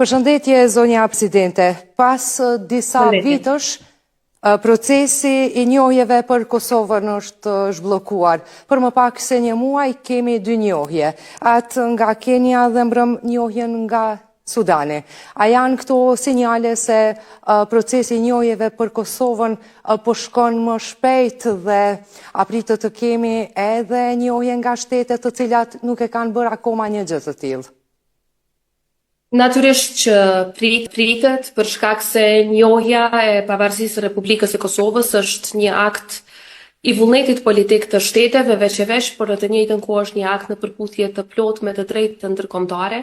Përshëndetje, zonja presidente. Pas disa vitësh, procesi i njohjeve për Kosovën është zhbllokuar. Për më pak se një muaj kemi 2 njohje, atë nga Kenia dhe mbrëm njohjen nga Sudani. A janë këto sinjale se procesi i njohjeve për Kosovën po shkon më shpejt dhe apritet të kemi edhe njohje nga shtetet të cilat nuk e kanë bërë akoma një gjë të tillë? Natyrisht që pritet për shkak se njohja e pavarësisë së Republikës së Kosovës është një akt i vullnetit politik të shteteve veç e veç, por në të njëjtën kohë është një akt në përputhje të plotë me të drejtat ndërkombëtare,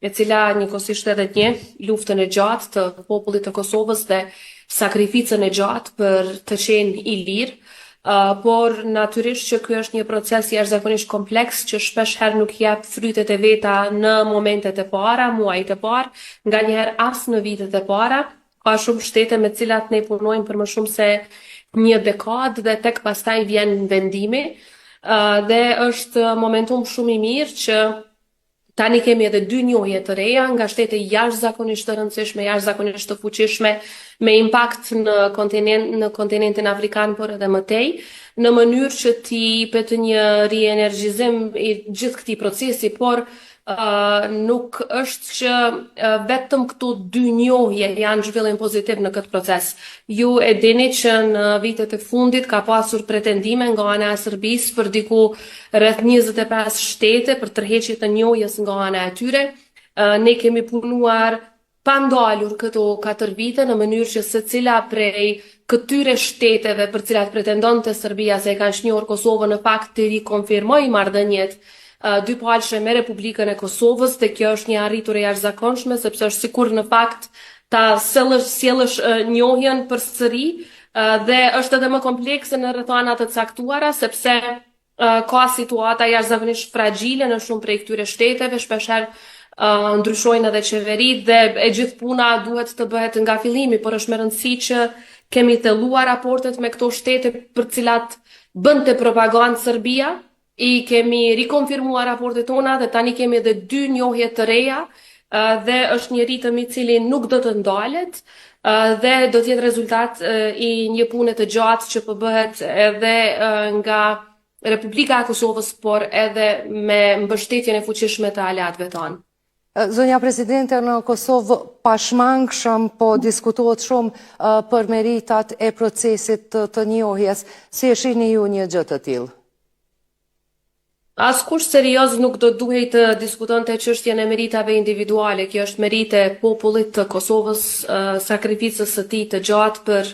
e cila njëkohësisht edhe njeh luftën e gjatë të popullit të Kosovës dhe sakrificën e gjatë për të qenë i lirë. Por natyrisht që ky është një proces jashtëzakonisht kompleks që shpesh herë nuk jep frytet e veta në momentet e para, muajt e parë, nganjëherë as në vitet e para. Ka shumë shtete me të cilat ne punojmë për më shumë se një dekadë dhe tek pastaj vjen vendimi. Dhe është momentum shumë i mirë që tani kemi edhe 2 njohje të reja nga shtete jashtëzakonisht të rëndësishme, jashtëzakonisht të fuqishme, me impakt në kontinentin afrikan, por edhe më tej, në mënyrë që t'i jepet një rienergjizim i gjithë këtij procesi, por nuk është që vetëm këto 2 njohje janë zhvillim pozitiv në këtë proces. Ju e dini që në vitet e fundit ka pasur pretendime nga ana e Serbisë për diku rreth 25 shtete për tërheqje të njohjes nga ana e tyre. Ne kemi punuar pa ndalur këto 4 vite në mënyrë që secila prej këtyre shteteve për cilat pretendonte Serbia se e kanë njohur Kosovën në fakt të rikonfirmojë marrëdhëniet dypalëshe me Republikën e Kosovës, dhe kjo është një arritur e jashtëzakonshme, sepse është sikur në fakt ta sjellësh njohjen përsëri, dhe është edhe më komplekse në rrethana të caktuara, sepse ka situata jashtëzakonisht fragjile në shumë prej këtyre shteteve, shpeshherë ndryshojnë edhe qeveritë dhe e gjithë puna duhet të bëhet nga fillimi, por është me rëndësi që kemi thelluar raportet me këto shtete për cilat bënte propagandë Serbia. I kemi rikonfirmuar raportet tona dhe tani kemi edhe 2 njohje të reja, dhe është një ritëm i cili nuk do të ndalet, dhe do të jetë rezultat i një pune të gjatë që po bëhet edhe nga Republika e Kosovës, por edhe me mbështetjen e fuqishme të aleatëve tanë. Zonja Presidente, në Kosovë pashmangshëm po diskutohet shumë për meritat e procesit të njohjes. Si e shihni ju një gjë të tillë? Askush serioz nuk do duhej të diskutonte çështjen e meritave individuale. Kjo është merite e popullit të Kosovës, sakrificës së tij të gjatë për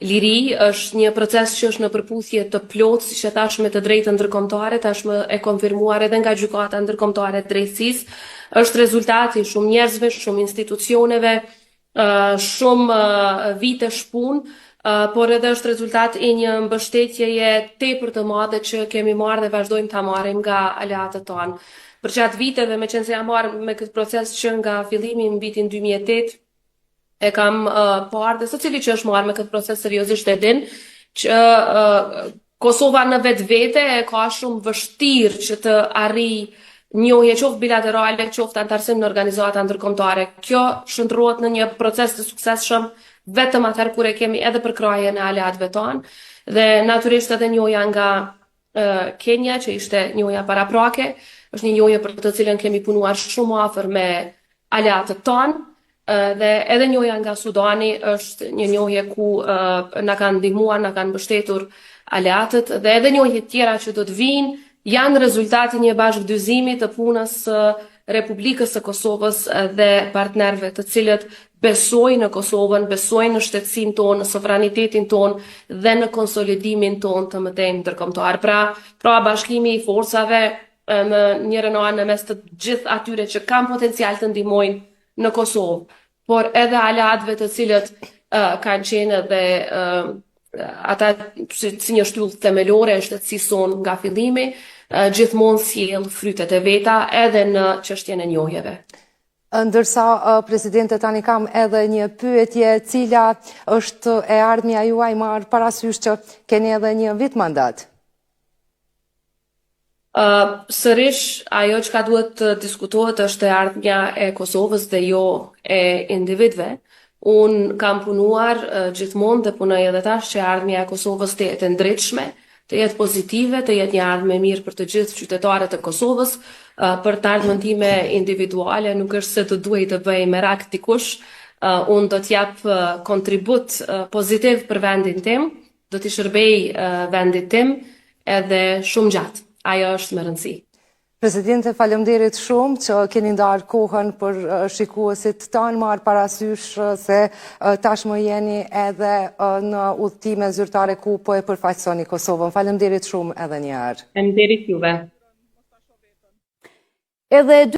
liri, është një proces që është në përputhje të plotë, siç e thash, me të drejtën ndërkombëtare, tashmë e konfirmuar edhe nga gjykata ndërkombëtare e drejtësisë. Është rezultati shumë njerëzve, shumë institucioneve, shumë vite shpunë, por edhe është rezultat i një mbështetjeje tepër të madhe që kemi marrë dhe vazhdojmë ta marrim nga aleatët tanë. Për gjatë viteve, meqense se jam marrë me këtë proces që nga fillimi në vitin 2008, e kam parë dhe secili që është marrë me këtë proces seriozisht e din që Kosova në vetvete e ka shumë vështirë që të arrijë njohje qoftë bilaterale, qoftë antarësim në organizata ndërkombëtare. Kjo shndrohet në një proces të suksesshëm vetëm atëherë kur e kemi edhe përkrajen e aleatëve tanë, dhe natyrisht edhe njohja nga Kenia, që ishte njohja paraprake, është një njohje për të cilën kemi punuar shumë afër me aleatët tanë, dhe edhe njohja nga Sudani është një njohje ku na kanë ndihmuar, na kanë mbështetur aleatët, dhe edhe njohje tjera që do të vinë janë rezultati një bashkëdyzimi të punës së Republikës së Kosovës dhe partnerëve të cilët besojnë në Kosovën, besojnë në shtetësinë tonë, në sovranitetin tonë dhe në konsolidimin tonë të mëtejmë ndërkombëtar. Pra bashkimi i forcave në njërin anë në mes të gjithë atyre që kanë potencial të ndihmojnë në Kosovë, por edhe aleatëve të cilët kanë qenë edhe ata si një shtyllë themelore e shtetësisë sonë nga fillimi, gjithmonë sjell frytet e veta edhe në çështjen e njohjeve. Ndërsa, Presidente, tani kam edhe një pyetje, cila është e ardhmja juaj marrë parasysh që keni edhe një vit mandat? Sërish, ajo që ka duhet të diskutohet është e ardhmja e Kosovës dhe jo e individëve. Unë kam punuar gjithmonë dhe punoj edhe tash që ardhmja e Kosovës të jetë ndritshme, të jetë pozitive, të jetë një ardhmë mirë për të gjithë qytetarët e Kosovës, për të ardhmën time individuale, nuk është se të duhet të bëj merak dikush, unë do t'jap kontribut pozitiv për vendin tim, do t'i shërbej vendit tim edhe shumë gjatë. Ajo është më rëndësi. Presidente, faleminderit shumë që keni ndarë kohën për shikuesit tanë, marrë parasysh se tashmë jeni edhe në udhëtime zyrtare ku po e përfaqësoni Kosovën. Faleminderit shumë edhe një herë. Faleminderit juve. Edhe